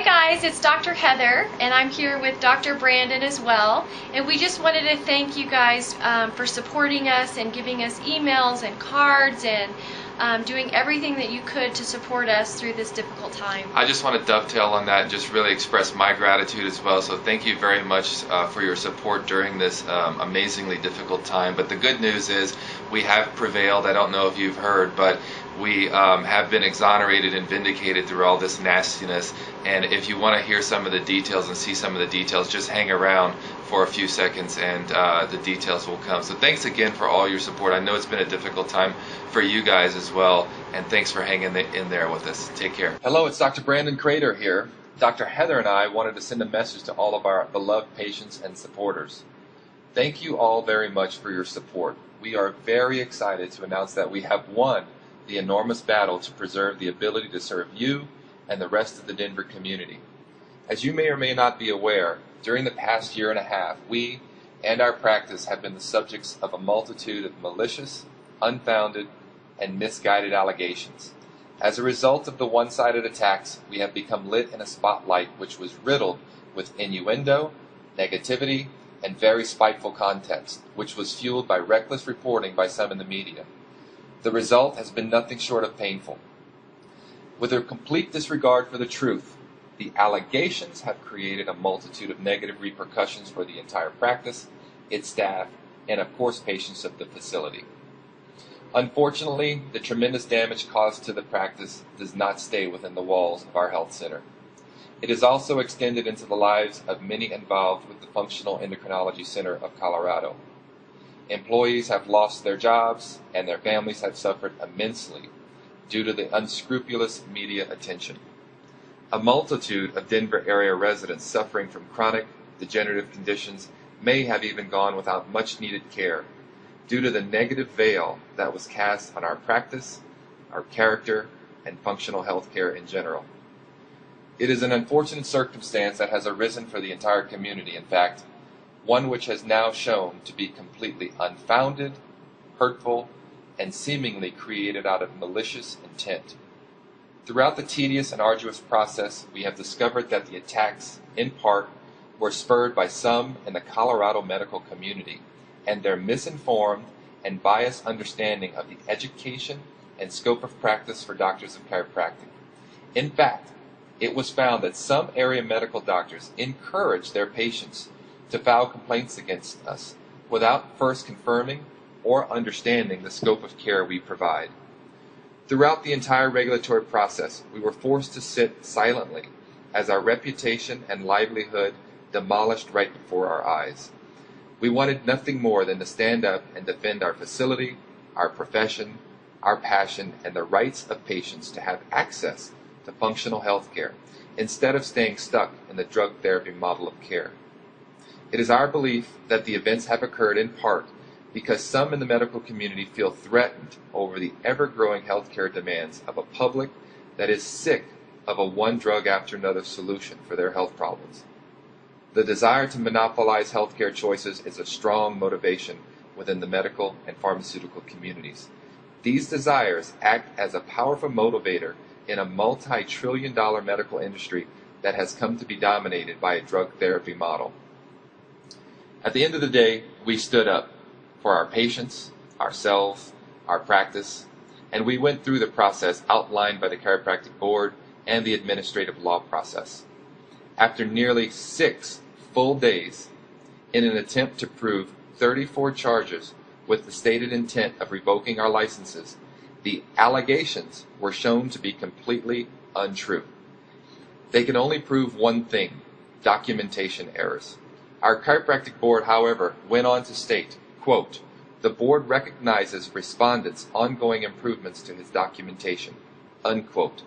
Hi guys, it's Dr. Heather, and I'm here with Dr. Brandon as well. And we just wanted to thank you guys for supporting us and giving us emails and cards and doing everything that you could to support us through this difficult time. I just want to dovetail on that and just really express my gratitude as well. So thank you very much for your support during this amazingly difficult time. But the good news is we have prevailed. I don't know if you've heard, but we have been exonerated and vindicated through all this nastiness. And if you want to hear some of the details and see some of the details, just hang around for a few seconds and the details will come. So thanks again for all your support. I know it's been a difficult time for you guys as well, and thanks for hanging in there with us. Take care. Hello, it's Dr. Brandon Credeur here. Dr. Heather and I wanted to send a message to all of our beloved patients and supporters. Thank you all very much for your support. We are very excited to announce that we have won the enormous battle to preserve the ability to serve you and the rest of the Denver community. As you may or may not be aware, during the past year and a half, we and our practice have been the subjects of a multitude of malicious, unfounded, and misguided allegations. As a result of the one-sided attacks, we have become lit in a spotlight which was riddled with innuendo, negativity, and very spiteful context, which was fueled by reckless reporting by some in the media. The result has been nothing short of painful. With a complete disregard for the truth, the allegations have created a multitude of negative repercussions for the entire practice, its staff, and of course patients of the facility. Unfortunately, the tremendous damage caused to the practice does not stay within the walls of our health center. It is also extended into the lives of many involved with the Functional Endocrinology Center of Colorado. Employees have lost their jobs, and their families have suffered immensely due to the unscrupulous media attention. A multitude of Denver area residents suffering from chronic degenerative conditions may have even gone without much needed care due to the negative veil that was cast on our practice, our character, and functional health care in general. It is an unfortunate circumstance that has arisen for the entire community, in fact, one which has now shown to be completely unfounded, hurtful, and seemingly created out of malicious intent. Throughout the tedious and arduous process, we have discovered that the attacks, in part, were spurred by some in the Colorado medical community and their misinformed and biased understanding of the education and scope of practice for doctors of chiropractic. In fact, it was found that some area medical doctors encouraged their patients to file complaints against us without first confirming or understanding the scope of care we provide. Throughout the entire regulatory process, we were forced to sit silently as our reputation and livelihood demolished right before our eyes. We wanted nothing more than to stand up and defend our facility, our profession, our passion, and the rights of patients to have access to functional health care instead of staying stuck in the drug therapy model of care. It is our belief that the events have occurred in part because some in the medical community feel threatened over the ever-growing healthcare demands of a public that is sick of a one drug after another solution for their health problems. The desire to monopolize healthcare choices is a strong motivation within the medical and pharmaceutical communities. These desires act as a powerful motivator in a multi-trillion-dollar medical industry that has come to be dominated by a drug therapy model. At the end of the day, we stood up for our patients, ourselves, our practice, and we went through the process outlined by the Chiropractic Board and the administrative law process. After nearly 6 full days, in an attempt to prove 34 charges with the stated intent of revoking our licenses, the allegations were shown to be completely untrue. They could only prove one thing: documentation errors. Our Chiropractic Board, however, went on to state, quote, "The board recognizes respondents' ongoing improvements to his documentation," unquote.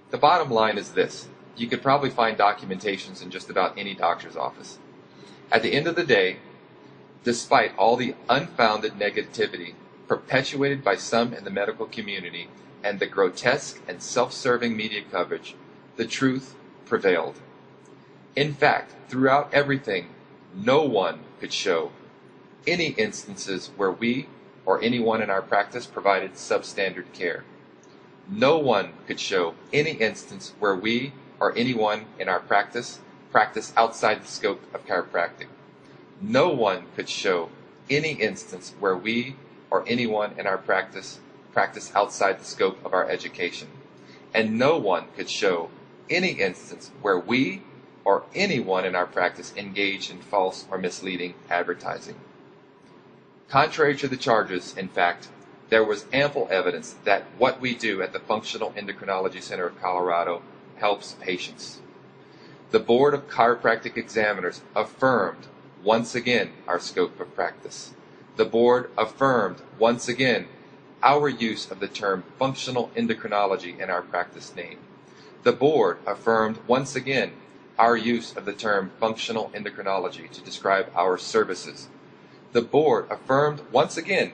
The bottom line is this: you could probably find documentations in just about any doctor's office. At the end of the day, despite all the unfounded negativity perpetuated by some in the medical community and the grotesque and self-serving media coverage, the truth prevailed. In fact, throughout everything, no one could show any instances where we or anyone in our practice provided substandard care. No one could show any instance where we or anyone in our practice outside the scope of chiropractic. No one could show any instance where we or anyone in our practice outside the scope of our education. And no one could show any instance where we or anyone in our practice engaged in false or misleading advertising. Contrary to the charges, in fact, there was ample evidence that what we do at the Functional Endocrinology Center of Colorado helps patients. The Board of Chiropractic Examiners affirmed once again our scope of practice. The board affirmed once again our use of the term functional endocrinology in our practice name. The board affirmed once again our use of the term functional endocrinology to describe our services. The board affirmed once again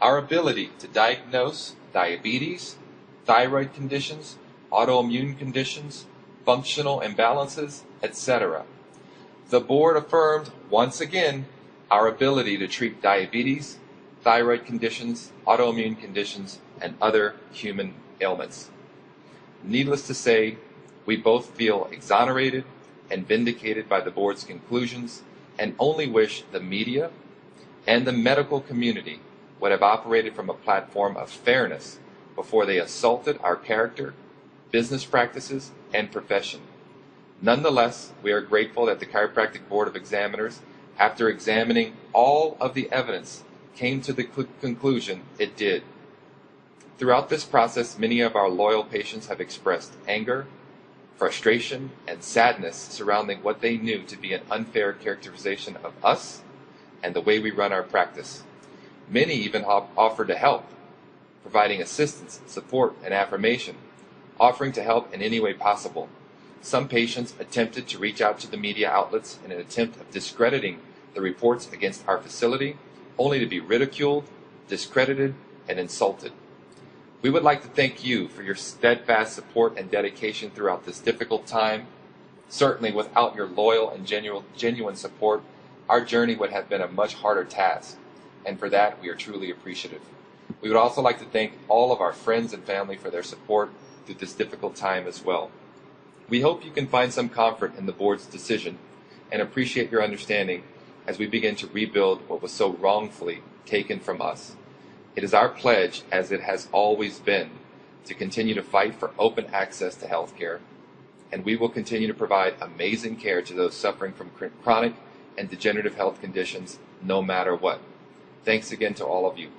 our ability to diagnose diabetes, thyroid conditions, autoimmune conditions, functional imbalances, etc. The board affirmed once again our ability to treat diabetes, thyroid conditions, autoimmune conditions, and other human ailments. Needless to say, we both feel exonerated and vindicated by the board's conclusions and only wish the media and the medical community would have operated from a platform of fairness before they assaulted our character, business practices, and profession. Nonetheless, we are grateful that the Chiropractic Board of Examiners, after examining all of the evidence, came to the conclusion it did. Throughout this process, many of our loyal patients have expressed anger, frustration, and sadness surrounding what they knew to be an unfair characterization of us and the way we run our practice. Many even offered to help, providing assistance, support, and affirmation, offering to help in any way possible. Some patients attempted to reach out to the media outlets in an attempt of discrediting the reports against our facility, only to be ridiculed, discredited, and insulted. We would like to thank you for your steadfast support and dedication throughout this difficult time. Certainly, without your loyal and genuine support, our journey would have been a much harder task, and for that, we are truly appreciative. We would also like to thank all of our friends and family for their support through this difficult time as well. We hope you can find some comfort in the board's decision and appreciate your understanding as we begin to rebuild what was so wrongfully taken from us. It is our pledge, as it has always been, to continue to fight for open access to health care, and we will continue to provide amazing care to those suffering from chronic and degenerative health conditions, no matter what. Thanks again to all of you.